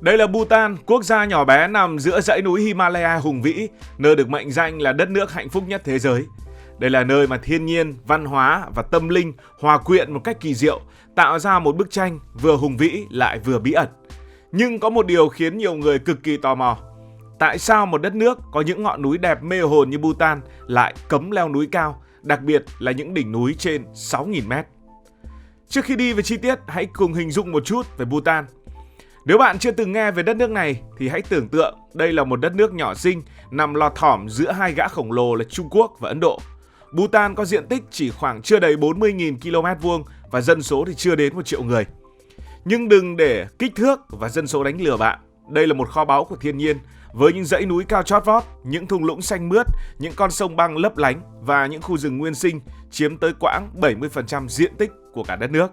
Đây là Bhutan, quốc gia nhỏ bé nằm giữa dãy núi Himalaya hùng vĩ, nơi được mệnh danh là đất nước hạnh phúc nhất thế giới. Đây là nơi mà thiên nhiên, văn hóa và tâm linh hòa quyện một cách kỳ diệu, tạo ra một bức tranh vừa hùng vĩ lại vừa bí ẩn. Nhưng có một điều khiến nhiều người cực kỳ tò mò. Tại sao một đất nước có những ngọn núi đẹp mê hồn như Bhutan lại cấm leo núi cao, đặc biệt là những đỉnh núi trên 6.000 mét? Trước khi đi về chi tiết, hãy cùng hình dung một chút về Bhutan. Nếu bạn chưa từng nghe về đất nước này thì hãy tưởng tượng đây là một đất nước nhỏ xinh nằm lọt thỏm giữa hai gã khổng lồ là Trung Quốc và Ấn Độ. Bhutan có diện tích chỉ khoảng chưa đầy 40.000 km vuông và dân số thì chưa đến 1 triệu người. Nhưng đừng để kích thước và dân số đánh lừa bạn. Đây là một kho báu của thiên nhiên với những dãy núi cao chót vót, những thung lũng xanh mướt, những con sông băng lấp lánh và những khu rừng nguyên sinh chiếm tới quãng 70% diện tích của cả đất nước.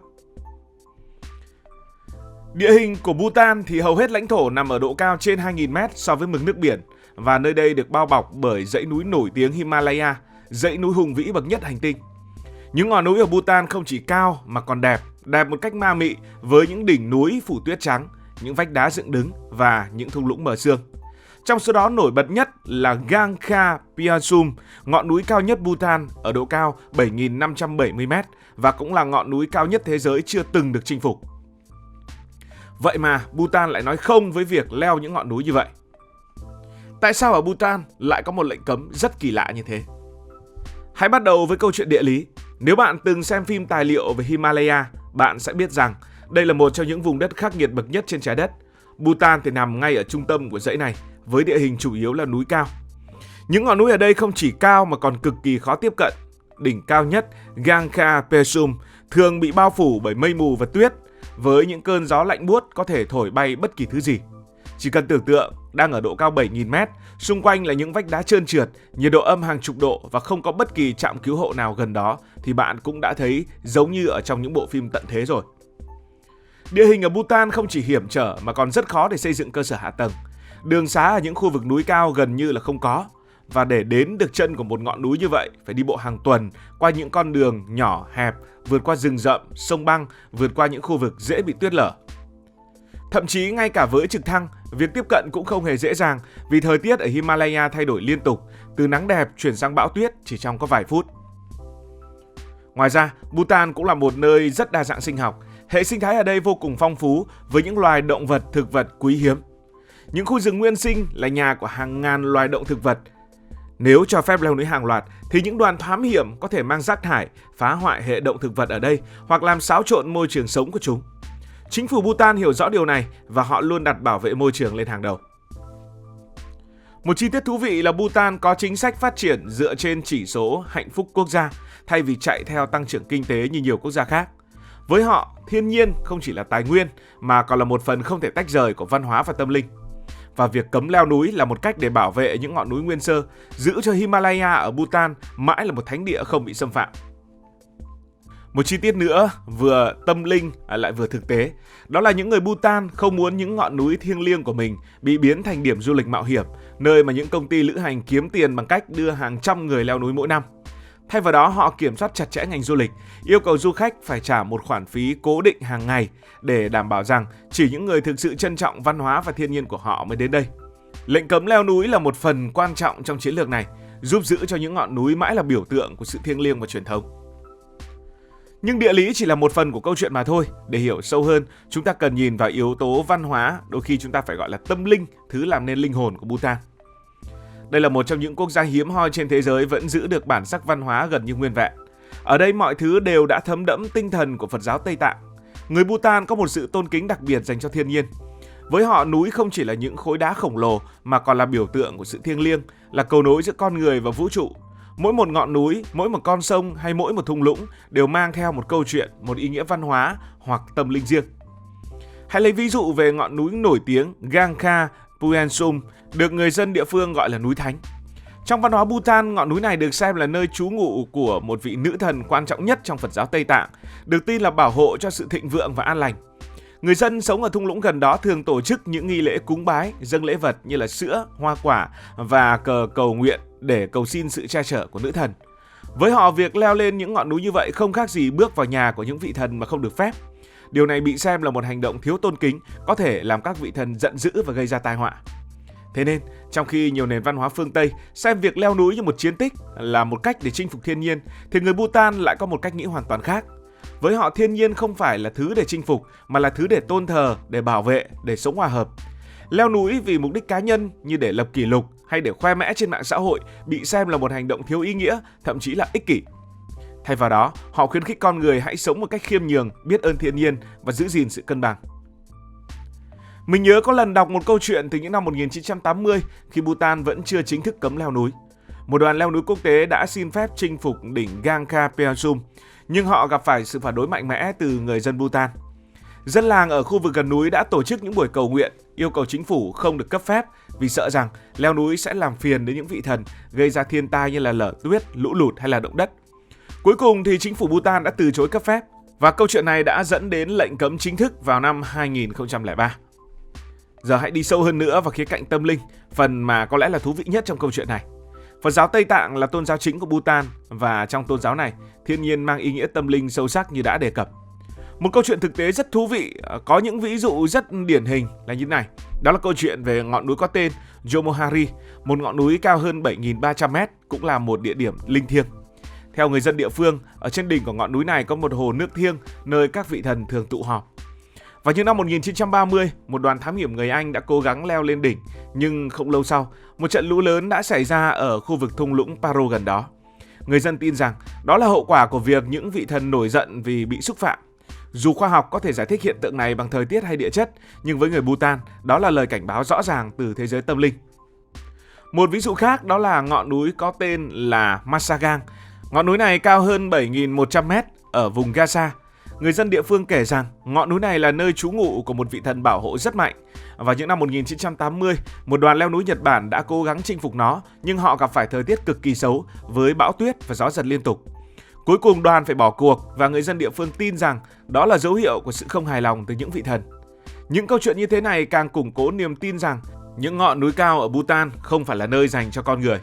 Địa hình của Bhutan thì hầu hết lãnh thổ nằm ở độ cao trên 2.000 mét so với mực nước biển và nơi đây được bao bọc bởi dãy núi nổi tiếng Himalaya, dãy núi hùng vĩ bậc nhất hành tinh. Những ngọn núi ở Bhutan không chỉ cao mà còn đẹp một cách ma mị với những đỉnh núi phủ tuyết trắng, những vách đá dựng đứng và những thung lũng mờ sương. Trong số đó nổi bật nhất là Gangkhar Puensum, ngọn núi cao nhất Bhutan ở độ cao 7.570 m và cũng là ngọn núi cao nhất thế giới chưa từng được chinh phục. Vậy mà Bhutan lại nói không với việc leo những ngọn núi như vậy. Tại sao ở Bhutan lại có một lệnh cấm rất kỳ lạ như thế? Hãy bắt đầu với câu chuyện địa lý. Nếu bạn từng xem phim tài liệu về Himalaya, bạn sẽ biết rằng đây là một trong những vùng đất khắc nghiệt bậc nhất trên trái đất. Bhutan thì nằm ngay ở trung tâm của dãy này, với địa hình chủ yếu là núi cao. Những ngọn núi ở đây không chỉ cao mà còn cực kỳ khó tiếp cận. Đỉnh cao nhất, Gangkhar Puensum, thường bị bao phủ bởi mây mù và tuyết, với những cơn gió lạnh buốt có thể thổi bay bất kỳ thứ gì. Chỉ cần tưởng tượng, đang ở độ cao 7.000 mét, xung quanh là những vách đá trơn trượt, nhiệt độ âm hàng chục độ và không có bất kỳ trạm cứu hộ nào gần đó thì bạn cũng đã thấy giống như ở trong những bộ phim tận thế rồi. Địa hình ở Bhutan không chỉ hiểm trở mà còn rất khó để xây dựng cơ sở hạ tầng. Đường xá ở những khu vực núi cao gần như là không có. Và để đến được chân của một ngọn núi như vậy, phải đi bộ hàng tuần qua những con đường nhỏ hẹp, vượt qua rừng rậm, sông băng, vượt qua những khu vực dễ bị tuyết lở. Thậm chí ngay cả với trực thăng, việc tiếp cận cũng không hề dễ dàng vì thời tiết ở Himalaya thay đổi liên tục, từ nắng đẹp chuyển sang bão tuyết chỉ trong có vài phút. Ngoài ra, Bhutan cũng là một nơi rất đa dạng sinh học. Hệ sinh thái ở đây vô cùng phong phú với những loài động vật, thực vật quý hiếm. Những khu rừng nguyên sinh là nhà của hàng ngàn loài động thực vật. Nếu cho phép leo núi hàng loạt thì những đoàn thám hiểm có thể mang rác thải, phá hoại hệ động thực vật ở đây hoặc làm xáo trộn môi trường sống của chúng. Chính phủ Bhutan hiểu rõ điều này và họ luôn đặt bảo vệ môi trường lên hàng đầu. Một chi tiết thú vị là Bhutan có chính sách phát triển dựa trên chỉ số hạnh phúc quốc gia thay vì chạy theo tăng trưởng kinh tế như nhiều quốc gia khác. Với họ, thiên nhiên không chỉ là tài nguyên mà còn là một phần không thể tách rời của văn hóa và tâm linh. Và việc cấm leo núi là một cách để bảo vệ những ngọn núi nguyên sơ, giữ cho Himalaya ở Bhutan mãi là một thánh địa không bị xâm phạm. Một chi tiết nữa vừa tâm linh lại vừa thực tế, đó là những người Bhutan không muốn những ngọn núi thiêng liêng của mình bị biến thành điểm du lịch mạo hiểm, nơi mà những công ty lữ hành kiếm tiền bằng cách đưa hàng trăm người leo núi mỗi năm. Thay vào đó, họ kiểm soát chặt chẽ ngành du lịch, yêu cầu du khách phải trả một khoản phí cố định hàng ngày để đảm bảo rằng chỉ những người thực sự trân trọng văn hóa và thiên nhiên của họ mới đến đây. Lệnh cấm leo núi là một phần quan trọng trong chiến lược này, giúp giữ cho những ngọn núi mãi là biểu tượng của sự thiêng liêng và truyền thống. Nhưng địa lý chỉ là một phần của câu chuyện mà thôi. Để hiểu sâu hơn, chúng ta cần nhìn vào yếu tố văn hóa, đôi khi chúng ta phải gọi là tâm linh, thứ làm nên linh hồn của Bhutan. Đây là một trong những quốc gia hiếm hoi trên thế giới vẫn giữ được bản sắc văn hóa gần như nguyên vẹn. Ở đây mọi thứ đều đã thấm đẫm tinh thần của Phật giáo Tây Tạng. Người Bhutan có một sự tôn kính đặc biệt dành cho thiên nhiên. Với họ, núi không chỉ là những khối đá khổng lồ mà còn là biểu tượng của sự thiêng liêng, là cầu nối giữa con người và vũ trụ. Mỗi một ngọn núi, mỗi một con sông hay mỗi một thung lũng đều mang theo một câu chuyện, một ý nghĩa văn hóa hoặc tâm linh riêng. Hãy lấy ví dụ về ngọn núi nổi tiếng Gangkhar Puensum, được người dân địa phương gọi là núi Thánh. Trong văn hóa Bhutan, ngọn núi này được xem là nơi trú ngụ của một vị nữ thần quan trọng nhất trong Phật giáo Tây Tạng, được tin là bảo hộ cho sự thịnh vượng và an lành. Người dân sống ở thung lũng gần đó thường tổ chức những nghi lễ cúng bái, dâng lễ vật như là sữa, hoa quả và cờ cầu nguyện để cầu xin sự che chở của nữ thần. Với họ, việc leo lên những ngọn núi như vậy không khác gì bước vào nhà của những vị thần mà không được phép. Điều này bị xem là một hành động thiếu tôn kính, có thể làm các vị thần giận dữ và gây ra tai họa. Thế nên, trong khi nhiều nền văn hóa phương Tây xem việc leo núi như một chiến tích, là một cách để chinh phục thiên nhiên, thì người Bhutan lại có một cách nghĩ hoàn toàn khác. Với họ, thiên nhiên không phải là thứ để chinh phục, mà là thứ để tôn thờ, để bảo vệ, để sống hòa hợp. Leo núi vì mục đích cá nhân như để lập kỷ lục hay để khoe mẽ trên mạng xã hội bị xem là một hành động thiếu ý nghĩa, thậm chí là ích kỷ. Thay vào đó, họ khuyến khích con người hãy sống một cách khiêm nhường, biết ơn thiên nhiên và giữ gìn sự cân bằng. Mình nhớ có lần đọc một câu chuyện từ những năm 1980 khi Bhutan vẫn chưa chính thức cấm leo núi. Một đoàn leo núi quốc tế đã xin phép chinh phục đỉnh Gangkhar Pheasum, nhưng họ gặp phải sự phản đối mạnh mẽ từ người dân Bhutan. Dân làng ở khu vực gần núi đã tổ chức những buổi cầu nguyện, yêu cầu chính phủ không được cấp phép vì sợ rằng leo núi sẽ làm phiền đến những vị thần, gây ra thiên tai như là lở tuyết, lũ lụt hay là động đất. Cuối cùng thì chính phủ Bhutan đã từ chối cấp phép, và câu chuyện này đã dẫn đến lệnh cấm chính thức vào năm 2003. Giờ hãy đi sâu hơn nữa vào khía cạnh tâm linh, phần mà có lẽ là thú vị nhất trong câu chuyện này. Phật giáo Tây Tạng là tôn giáo chính của Bhutan, và trong tôn giáo này, thiên nhiên mang ý nghĩa tâm linh sâu sắc như đã đề cập. Một câu chuyện thực tế rất thú vị, có những ví dụ rất điển hình là như thế này. Đó là câu chuyện về ngọn núi có tên Yomohari, một ngọn núi cao hơn 7.300m, cũng là một địa điểm linh thiêng. Theo người dân địa phương, ở trên đỉnh của ngọn núi này có một hồ nước thiêng nơi các vị thần thường tụ họp. Vào những năm 1930, một đoàn thám hiểm người Anh đã cố gắng leo lên đỉnh, nhưng không lâu sau, một trận lũ lớn đã xảy ra ở khu vực thung lũng Paro gần đó. Người dân tin rằng đó là hậu quả của việc những vị thần nổi giận vì bị xúc phạm. Dù khoa học có thể giải thích hiện tượng này bằng thời tiết hay địa chất, nhưng với người Bhutan, đó là lời cảnh báo rõ ràng từ thế giới tâm linh. Một ví dụ khác đó là ngọn núi có tên là Masagang. Ngọn núi này cao hơn 7.100m ở vùng Gaza. Người dân địa phương kể rằng ngọn núi này là nơi trú ngụ của một vị thần bảo hộ rất mạnh. Vào những năm 1980, một đoàn leo núi Nhật Bản đã cố gắng chinh phục nó, nhưng họ gặp phải thời tiết cực kỳ xấu với bão tuyết và gió giật liên tục. Cuối cùng đoàn phải bỏ cuộc, và người dân địa phương tin rằng đó là dấu hiệu của sự không hài lòng từ những vị thần. Những câu chuyện như thế này càng củng cố niềm tin rằng những ngọn núi cao ở Bhutan không phải là nơi dành cho con người.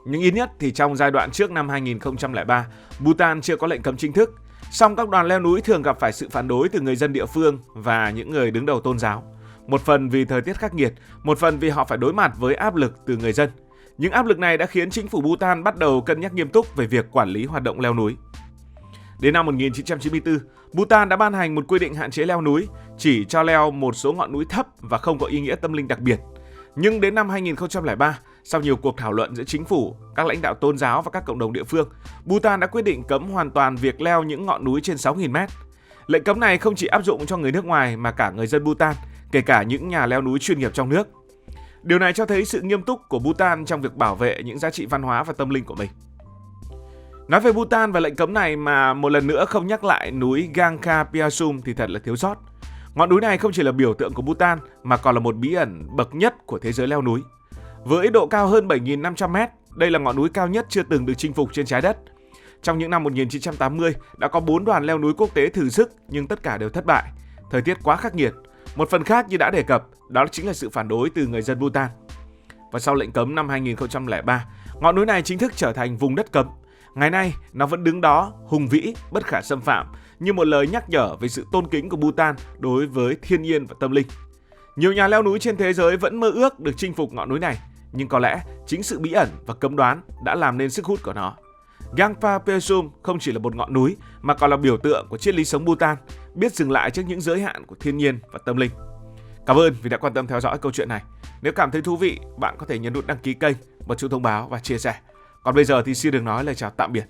Nhưng ít nhất thì trong giai đoạn trước năm 2003, Bhutan chưa có lệnh cấm chính thức. Song các đoàn leo núi thường gặp phải sự phản đối từ người dân địa phương và những người đứng đầu tôn giáo. Một phần vì thời tiết khắc nghiệt, một phần vì họ phải đối mặt với áp lực từ người dân. Những áp lực này đã khiến chính phủ Bhutan bắt đầu cân nhắc nghiêm túc về việc quản lý hoạt động leo núi. Đến năm 1994, Bhutan đã ban hành một quy định hạn chế leo núi, chỉ cho leo một số ngọn núi thấp và không có ý nghĩa tâm linh đặc biệt. Nhưng đến năm 2003, sau nhiều cuộc thảo luận giữa chính phủ, các lãnh đạo tôn giáo và các cộng đồng địa phương, Bhutan đã quyết định cấm hoàn toàn việc leo những ngọn núi trên 6.000m. Lệnh cấm này không chỉ áp dụng cho người nước ngoài mà cả người dân Bhutan, kể cả những nhà leo núi chuyên nghiệp trong nước. Điều này cho thấy sự nghiêm túc của Bhutan trong việc bảo vệ những giá trị văn hóa và tâm linh của mình. Nói về Bhutan và lệnh cấm này mà một lần nữa không nhắc lại núi Gangkhar Pheasum thì thật là thiếu sót. Ngọn núi này không chỉ là biểu tượng của Bhutan mà còn là một bí ẩn bậc nhất của thế giới leo núi. Với độ cao hơn 7.500m, đây là ngọn núi cao nhất chưa từng được chinh phục trên trái đất. Trong những năm 1980, đã có 4 đoàn leo núi quốc tế thử sức nhưng tất cả đều thất bại. Thời tiết quá khắc nghiệt. Một phần khác như đã đề cập, đó chính là sự phản đối từ người dân Bhutan. Và sau lệnh cấm năm 2003, ngọn núi này chính thức trở thành vùng đất cấm. Ngày nay, nó vẫn đứng đó, hùng vĩ, bất khả xâm phạm, như một lời nhắc nhở về sự tôn kính của Bhutan đối với thiên nhiên và tâm linh. Nhiều nhà leo núi trên thế giới vẫn mơ ước được chinh phục ngọn núi này, nhưng có lẽ chính sự bí ẩn và cấm đoán đã làm nên sức hút của nó. Gangkhar Pheasum không chỉ là một ngọn núi mà còn là biểu tượng của triết lý sống Bhutan, biết dừng lại trước những giới hạn của thiên nhiên và tâm linh. Cảm ơn vì đã quan tâm theo dõi câu chuyện này. Nếu cảm thấy thú vị, bạn có thể nhấn nút đăng ký kênh, bật chuông thông báo và chia sẻ. Còn bây giờ thì xin được nói lời chào tạm biệt.